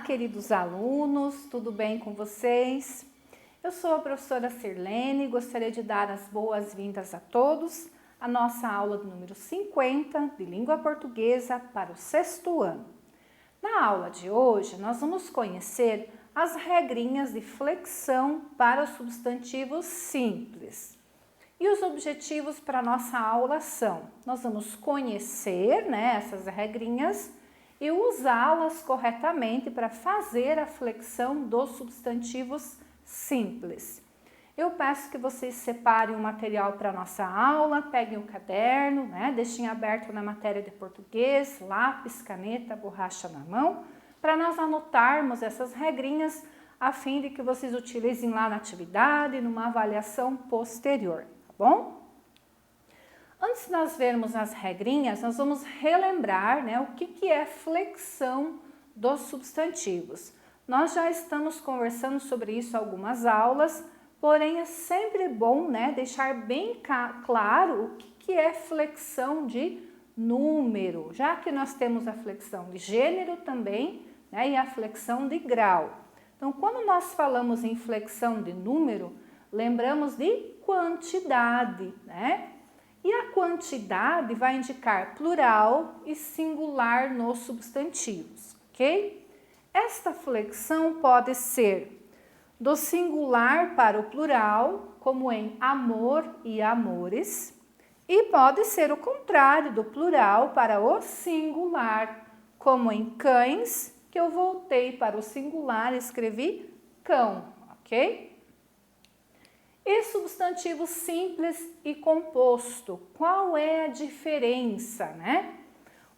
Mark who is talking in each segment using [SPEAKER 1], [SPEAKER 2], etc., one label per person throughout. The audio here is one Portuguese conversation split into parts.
[SPEAKER 1] queridos alunos, tudo bem com vocês? Eu sou a professora Sirlene e gostaria de dar as boas-vindas a todos à nossa aula do número 50 de língua portuguesa para o sexto ano. Na aula de hoje, nós vamos conhecer as regrinhas de flexão para os substantivos simples. E os objetivos para a nossa aula são: nós vamos conhecer, essas regrinhas e usá-las corretamente para fazer a flexão dos substantivos simples. Eu peço que vocês separem o material para a nossa aula, peguem o caderno, deixem aberto na matéria de português, lápis, caneta, borracha na mão, para nós anotarmos essas regrinhas a fim de que vocês utilizem lá na atividade, numa avaliação posterior, tá bom? Antes de nós vermos as regrinhas, nós vamos relembrar o que é flexão dos substantivos. Nós já estamos conversando sobre isso em algumas aulas, porém é sempre bom deixar bem claro o que é flexão de número, já que nós temos a flexão de gênero também e a flexão de grau. Então, quando nós falamos em flexão de número, lembramos de quantidade, E a quantidade vai indicar plural e singular nos substantivos, ok? Esta flexão pode ser do singular para o plural, como em amor e amores, e pode ser o contrário do plural para o singular, como em cães, que eu voltei para o singular e escrevi cão, ok? E substantivo simples e composto, qual é a diferença,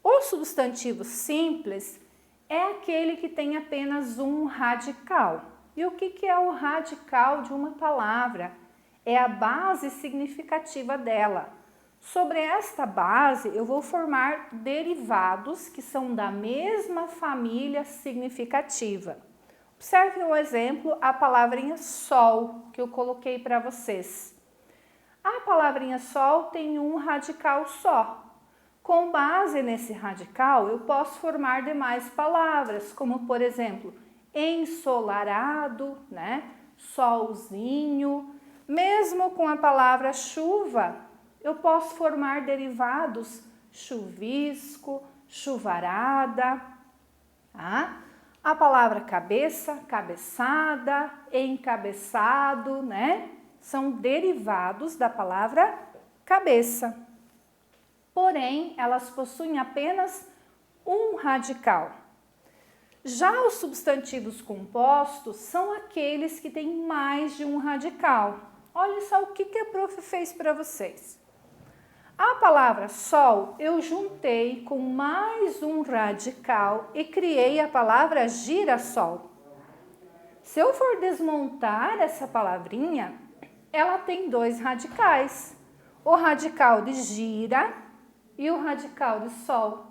[SPEAKER 1] O substantivo simples é aquele que tem apenas um radical. E o que é o radical de uma palavra? É a base significativa dela. Sobre esta base, eu vou formar derivados que são da mesma família significativa. Observe um exemplo, a palavrinha sol, que eu coloquei para vocês. A palavrinha sol tem um radical só. Com base nesse radical, eu posso formar demais palavras, como por exemplo, ensolarado, solzinho. Mesmo com a palavra chuva, eu posso formar derivados chuvisco, chuvarada, A palavra cabeça, cabeçada, encabeçado, São derivados da palavra cabeça. Porém, elas possuem apenas um radical. Já os substantivos compostos são aqueles que têm mais de um radical. Olha só o que a prof fez para vocês. A palavra sol eu juntei com mais um radical e criei a palavra girassol. Se eu for desmontar essa palavrinha, ela tem dois radicais. O radical de gira e o radical de sol,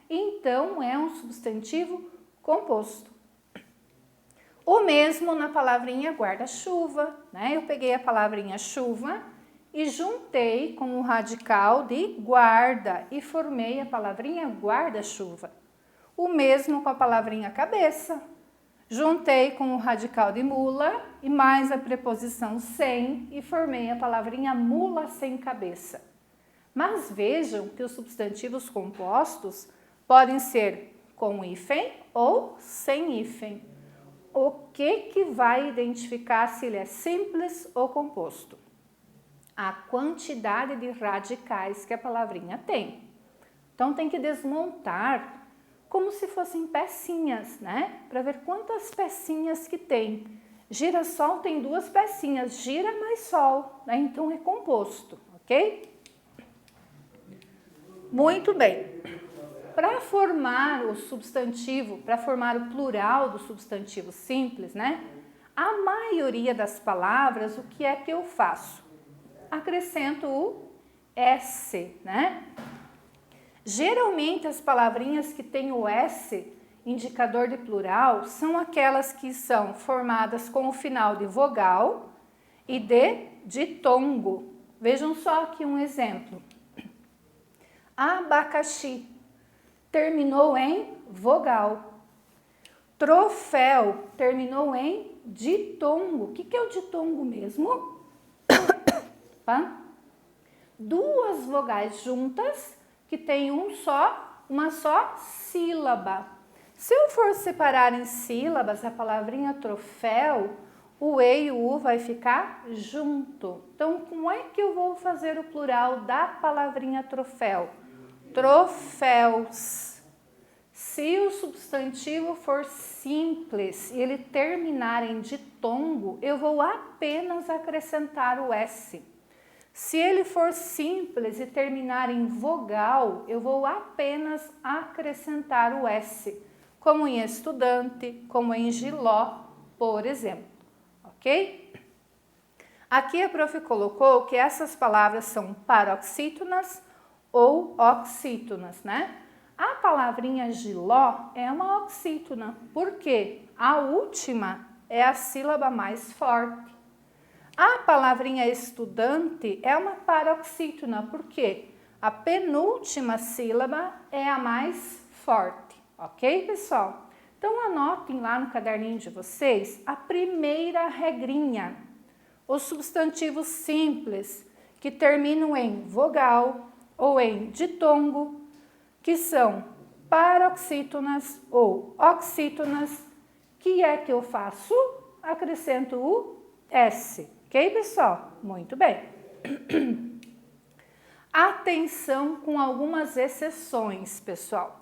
[SPEAKER 1] Então, é um substantivo composto. O mesmo na palavrinha guarda-chuva, Eu peguei a palavrinha chuva e juntei com o radical de guarda e formei a palavrinha guarda-chuva. O mesmo com a palavrinha cabeça. Juntei com o radical de mula e mais a preposição sem e formei a palavrinha mula sem cabeça. Mas vejam que os substantivos compostos podem ser com hífen ou sem hífen. O que vai identificar se ele é simples ou composto? A quantidade de radicais que a palavrinha tem. Então, tem que desmontar como se fossem pecinhas, Para ver quantas pecinhas que tem. Girassol tem duas pecinhas, gira mais sol, Então, é composto, ok? Muito bem. Para formar o substantivo, para formar o plural do substantivo simples, A maioria das palavras, o que é que eu faço? Acrescento o S, Geralmente as palavrinhas que têm o S, indicador de plural, são aquelas que são formadas com o final de vogal e de ditongo. Vejam só aqui um exemplo. Abacaxi terminou em vogal. Troféu terminou em ditongo. O que é o ditongo mesmo? Duas vogais juntas que tem uma só sílaba. Se eu for separar em sílabas a palavrinha troféu, o E e o U vai ficar junto. Então, como é que eu vou fazer o plural da palavrinha troféu? Troféus. Se o substantivo for simples e ele terminar em ditongo, eu vou apenas acrescentar o S. Se ele for simples e terminar em vogal, eu vou apenas acrescentar o S, como em estudante, como em giló, por exemplo, ok? Aqui a prof colocou que essas palavras são paroxítonas ou oxítonas, né? A palavrinha giló é uma oxítona, porque a última é a sílaba mais forte. A palavrinha estudante é uma paroxítona, porque a penúltima sílaba é a mais forte, ok, pessoal? Então, anotem lá no caderninho de vocês a primeira regrinha. Os substantivos simples que terminam em vogal ou em ditongo, que são paroxítonas ou oxítonas, que é que eu faço? Acrescento o S. Ok, pessoal? Muito bem. Atenção com algumas exceções, pessoal.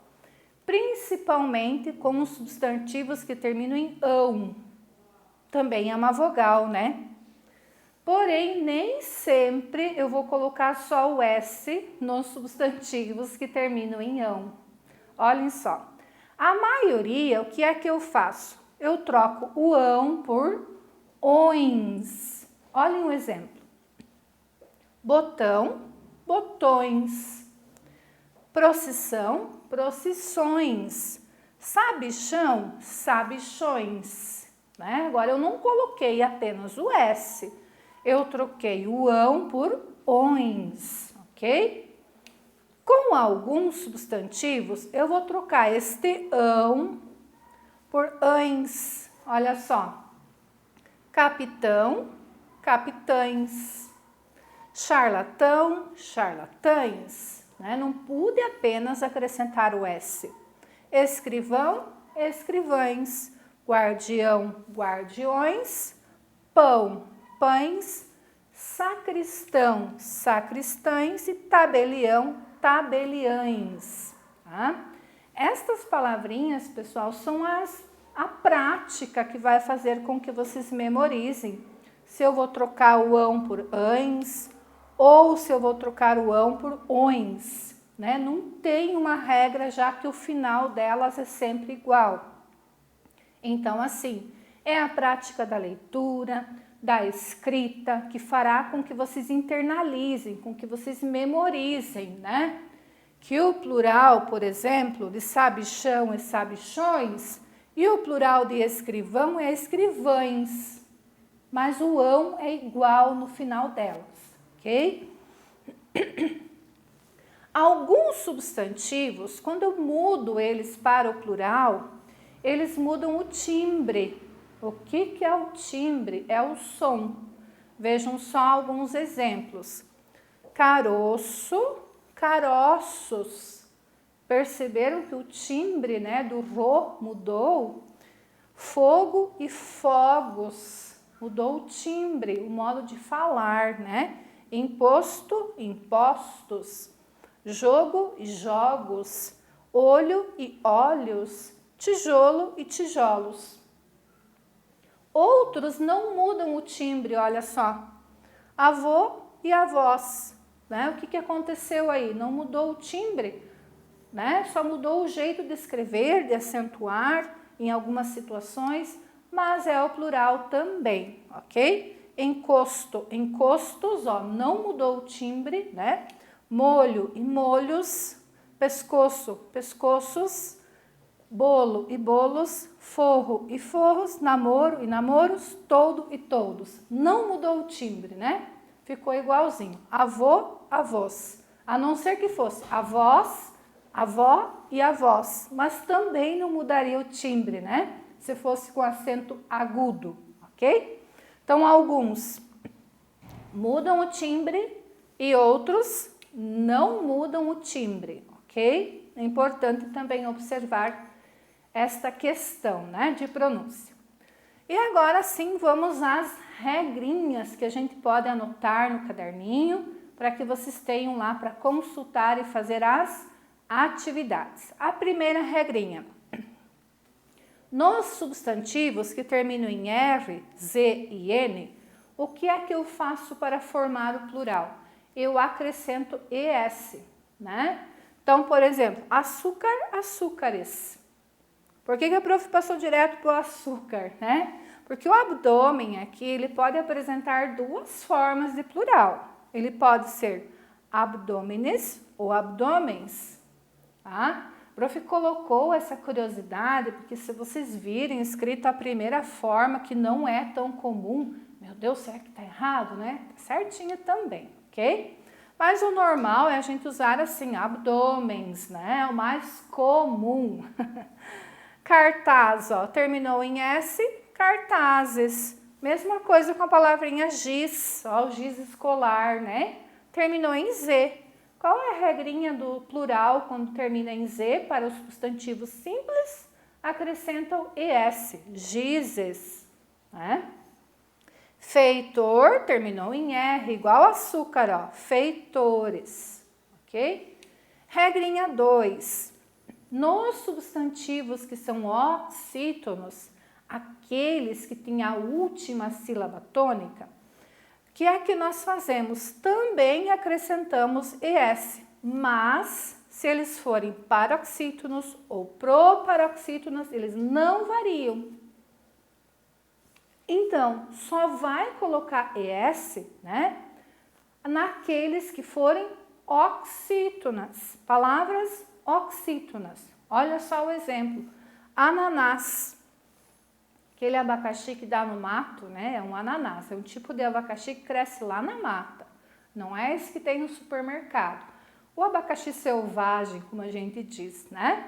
[SPEAKER 1] Principalmente com os substantivos que terminam em ão. Também é uma vogal, né? Porém, nem sempre eu vou colocar só o S nos substantivos que terminam em ão. Olhem só. A maioria, o que é que eu faço? Eu troco o ão por ões. Olhem um exemplo. Botão, botões. Procissão, procissões. Sabichão, sabichões. Né? Agora, eu não coloquei apenas o S. Eu troquei o ão por ões, ok? Com alguns substantivos, eu vou trocar este ão por ães. Olha só. Capitão, capitães. Charlatão, charlatães. Né? Não pude apenas acrescentar o S. Escrivão, escrivães. Guardião, guardiões. Pão, pães. Sacristão, sacristães. E tabelião, tabeliães. Tá? Estas palavrinhas, pessoal, são a prática que vai fazer com que vocês memorizem. Se eu vou trocar o ão por ães, ou se eu vou trocar o ão por ões, né? Não tem uma regra, já que o final delas é sempre igual. Então, assim, é a prática da leitura, da escrita, que fará com que vocês internalizem, com que vocês memorizem, né? Que o plural, por exemplo, de sabichão e sabichões, e o plural de escrivão é escrivães, mas o ão é igual no final delas, ok? Alguns substantivos, quando eu mudo eles para o plural, eles mudam o timbre. O que é o timbre? É o som. Vejam só alguns exemplos. Caroço, caroços. Perceberam que o timbre, né, do rô mudou? Fogo e fogos. Mudou o timbre, o modo de falar, né? Imposto, impostos. Jogo e jogos. Olho e olhos. Tijolo e tijolos. Outros não mudam o timbre, olha só. Avô e avós. Né? O que aconteceu aí? Não mudou o timbre, né? Só mudou o jeito de escrever, de acentuar em algumas situações, mas é o plural também, ok? Encosto, encostos, ó, não mudou o timbre, né? Molho e molhos, pescoço, pescoços, bolo e bolos, forro e forros, namoro e namoros, todo e todos. Não mudou o timbre, né? Ficou igualzinho. Avô, avós. A não ser que fosse avós, avó e avós. Mas também não mudaria o timbre, né? se fosse com acento agudo, ok? Então, alguns mudam o timbre e outros não mudam o timbre, ok? É importante também observar esta questão, né, de pronúncia. E agora sim, vamos às regrinhas que a gente pode anotar no caderninho para que vocês tenham lá para consultar e fazer as atividades. A primeira regrinha: nos substantivos que terminam em R, Z e N, o que é que eu faço para formar o plural? Eu acrescento ES, né? Então, por exemplo, açúcar, açúcares. Por que a prof passou direto para o açúcar, né? Porque o abdômen aqui, ele pode apresentar duas formas de plural. Ele pode ser abdômenes ou abdômens, tá? A prof colocou essa curiosidade, porque se vocês virem escrito a primeira forma, que não é tão comum, meu Deus, será que tá errado, né? Tá certinho também, ok? Mas o normal é a gente usar assim, abdômenes, né? É o mais comum. Cartaz, ó, terminou em S, cartazes. Mesma coisa com a palavrinha giz, ó, o giz escolar, né? Terminou em Z. Qual é a regrinha do plural quando termina em Z para os substantivos simples? Acrescentam ES, gizes, né? Feitor terminou em R, igual açúcar, ó, feitores, ok? Regrinha 2. Nos substantivos que são oxítonos, aqueles que têm a última sílaba tônica, o que é que nós fazemos? Também acrescentamos ES, mas se eles forem paroxítonos ou proparoxítonos, eles não variam. Então, só vai colocar ES, né, naqueles que forem oxítonas, palavras oxítonas. Olha só o exemplo: ananás, aquele abacaxi que dá no mato, né? É um ananás, é um tipo de abacaxi que cresce lá na mata, não é esse que tem no supermercado. O abacaxi selvagem, como a gente diz, né?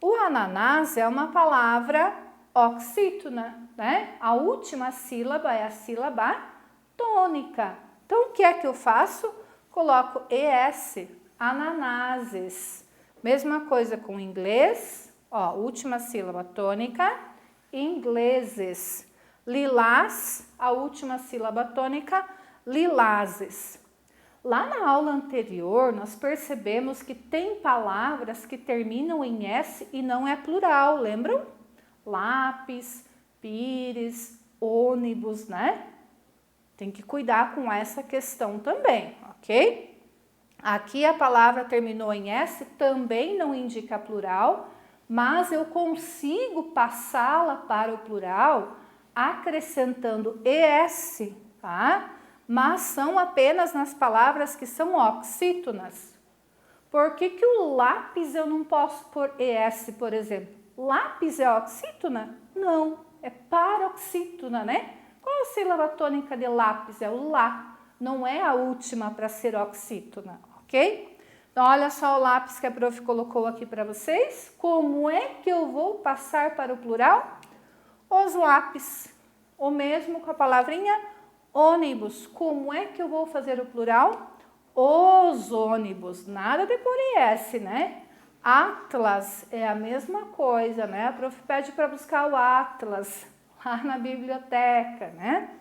[SPEAKER 1] O ananás é uma palavra oxítona, né? A última sílaba é a sílaba tônica. Então, o que é que eu faço? Coloco ES, ananases. Mesma coisa com inglês, ó, última sílaba tônica, ingleses. Lilás, a última sílaba tônica, lilazes. Lá na aula anterior, nós percebemos que tem palavras que terminam em S e não é plural, lembram? Lápis, pires, ônibus, né? Tem que cuidar com essa questão também, ok? Aqui a palavra terminou em S, também não indica plural, mas eu consigo passá-la para o plural acrescentando ES, tá? Mas são apenas nas palavras que são oxítonas. Por que que o lápis eu não posso pôr ES, por exemplo? Lápis é oxítona? Não, é paroxítona, né? Qual a sílaba tônica de lápis? É o lá, não é a última para ser oxítona, ok? Então, olha só o lápis que a prof colocou aqui para vocês. Como é que eu vou passar para o plural? Os lápis. O mesmo com a palavrinha ônibus. Como é que eu vou fazer o plural? Os ônibus. Nada de por ES, né? Atlas é a mesma coisa, né? A prof pede para buscar o Atlas lá na biblioteca, né?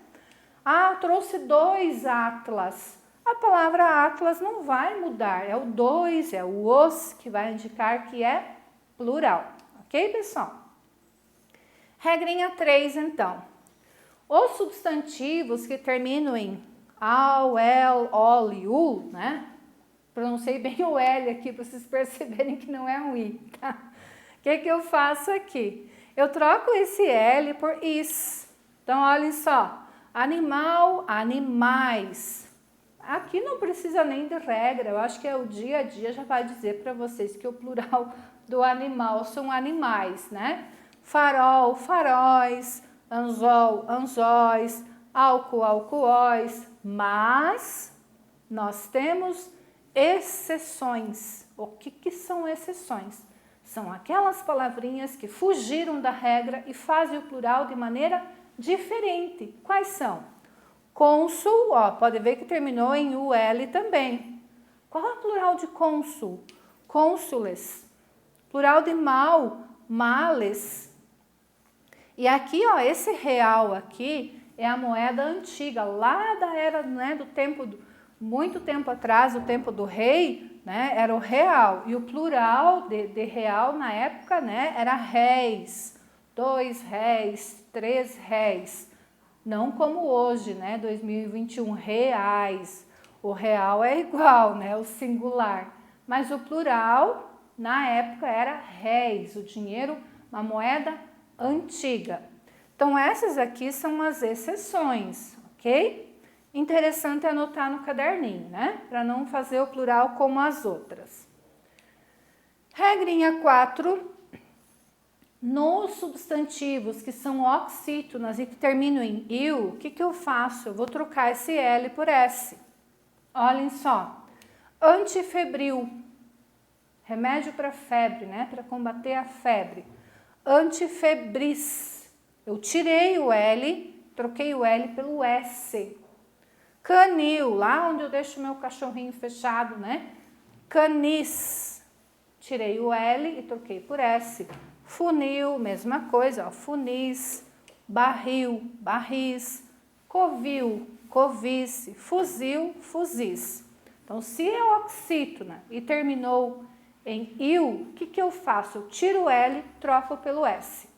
[SPEAKER 1] Ah, trouxe 2 atlas. A palavra atlas não vai mudar, é o 2, é o os que vai indicar que é plural, ok, pessoal? Regrinha 3, então. Os substantivos que terminam em al, el, ol e ul, né? Pronunciei bem o L aqui para vocês perceberem que não é um I, tá? O que eu faço aqui? Eu troco esse L por is. Então, olhem só. Animal, animais. Aqui não precisa nem de regra, eu acho que é o dia a dia já vai dizer para vocês que o plural do animal são animais, né? Farol, faróis, anzol, anzóis, álcool, alcoóis, mas nós temos exceções. O que são exceções? São aquelas palavrinhas que fugiram da regra e fazem o plural de maneira diferente. Quais são? Cônsul, ó, pode ver que terminou em UL também. Qual é o plural de cônsul? Cônsules. Plural de mal, males. E aqui, ó, esse real aqui é a moeda antiga, lá da era, né, do tempo, muito tempo atrás, o tempo do rei, né, era o real. E o plural de real na época, né, era réis, 2 réis, 3 réis. Não como hoje, né, 2021, reais. O real é igual, né, o singular. Mas o plural, na época, era réis, o dinheiro, uma moeda antiga. Então, essas aqui são as exceções, ok? Interessante anotar no caderninho, né? Para não fazer o plural como as outras. Regrinha 4. Nos substantivos que são oxítonas e que terminam em il, o que eu faço? Eu vou trocar esse L por S. Olhem só. Antifebril. Remédio para febre, né? Para combater a febre. Antifebris. Eu tirei o L, troquei o L pelo S. Canil, lá onde eu deixo o meu cachorrinho fechado, né? Canis. Tirei o L e troquei por S. Funil, mesma coisa, ó. Funis. Barril, barris. Covil, covice. Fuzil, fuzis. Então, se é oxítona e terminou em il, o que eu faço? Eu tiro o L, troco pelo S.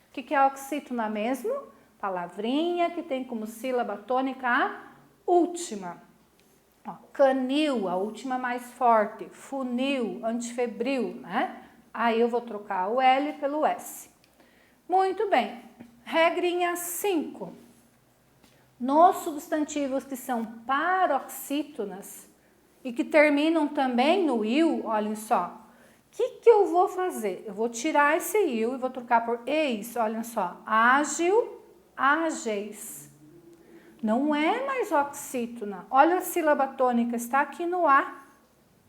[SPEAKER 1] O que é oxítona mesmo? Palavrinha que tem como sílaba tônica a última. Ó, canil, a última mais forte. Funil, antifebril, né? Aí eu vou trocar o L pelo S. Muito bem. Regrinha 5. Nos substantivos que são paroxítonas e que terminam também no il, olhem só. O que eu vou fazer? Eu vou tirar esse il e vou trocar por eis, olhem só. Ágil, ágeis. Não é mais oxítona. Olha a sílaba tônica, está aqui no A.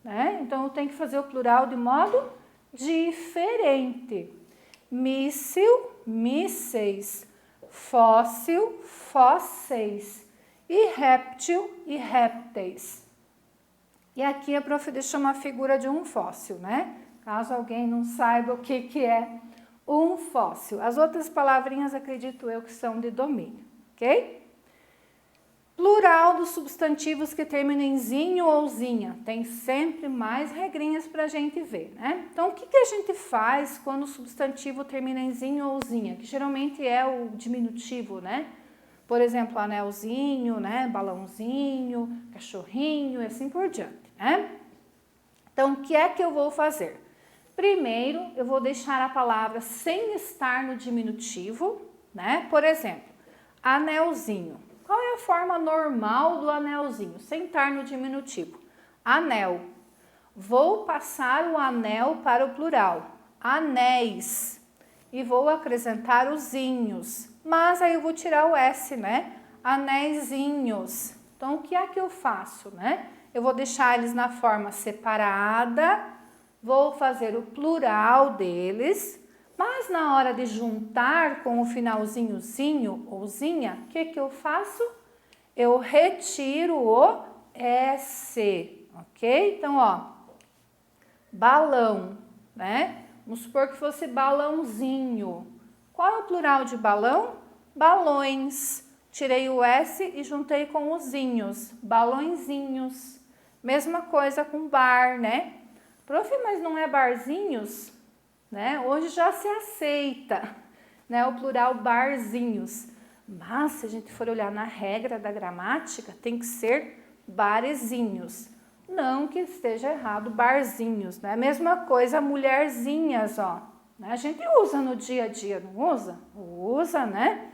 [SPEAKER 1] Né? Então, eu tenho que fazer o plural de modo diferente. Míssil, mísseis. Fóssil, fósseis. E réptil e répteis. E aqui a prof deixou uma figura de um fóssil, né? Caso alguém não saiba o que é um fóssil. As outras palavrinhas acredito eu que são de domínio, ok? Plural dos substantivos que terminam em zinho ou zinha. Tem sempre mais regrinhas para a gente ver, né? Então, o que a gente faz quando o substantivo termina em zinho ou zinha? Que geralmente é o diminutivo, né? Por exemplo, anelzinho, né? Balãozinho, cachorrinho e assim por diante, né? Então, o que é que eu vou fazer? Primeiro, eu vou deixar a palavra sem estar no diminutivo, né? Por exemplo, anelzinho. Qual é a forma normal do anelzinho? Sem estar no diminutivo. Anel. Vou passar o anel para o plural. Anéis. E vou acrescentar os inhos. Mas aí eu vou tirar o S, né? Anéisinhos. Então, o que é que eu faço, né? Eu vou deixar eles na forma separada. Vou fazer o plural deles. Mas na hora de juntar com o finalzinho zinho ou zinha, o que eu faço? Eu retiro o S, ok? Então, ó, balão, né? Vamos supor que fosse balãozinho. Qual é o plural de balão? Balões. Tirei o S e juntei com os zinhos, balõezinhos. Mesma coisa com bar, né? Prof, mas não é barzinhos? Né? Hoje já se aceita, né, o plural barzinhos, mas se a gente for olhar na regra da gramática, tem que ser barezinhos, não que esteja errado barzinhos, né? Mesma coisa mulherzinhas, ó, né? A gente usa no dia a dia, não usa? Usa, né?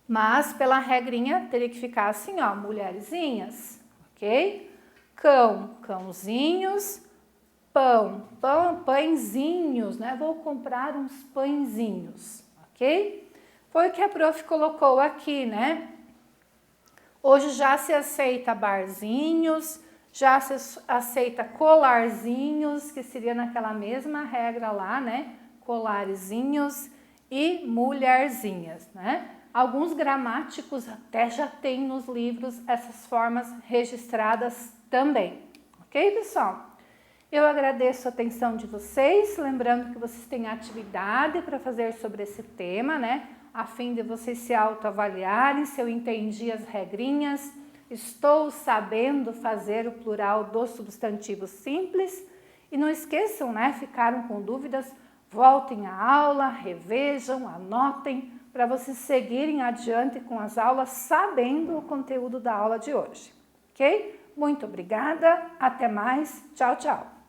[SPEAKER 1] Mas pela regrinha teria que ficar assim, ó, mulherzinhas, ok? Cão, cãozinhos. Pão, pãezinhos, né? Vou comprar uns pãezinhos, ok? Foi o que a prof colocou aqui, né? Hoje já se aceita barzinhos, Já se aceita colarzinhos, que seria naquela mesma regra lá, né? Colarzinhos e mulherzinhas, né? Alguns gramáticos até já têm nos livros essas formas registradas também, ok, pessoal? Eu agradeço a atenção de vocês, lembrando que vocês têm atividade para fazer sobre esse tema, né? A fim de vocês se autoavaliarem, se eu entendi as regrinhas, estou sabendo fazer o plural dos substantivos simples. E não esqueçam, né? Ficaram com dúvidas? Voltem à aula, revejam, anotem, para vocês seguirem adiante com as aulas sabendo o conteúdo da aula de hoje, ok? Muito obrigada, até mais, tchau, tchau!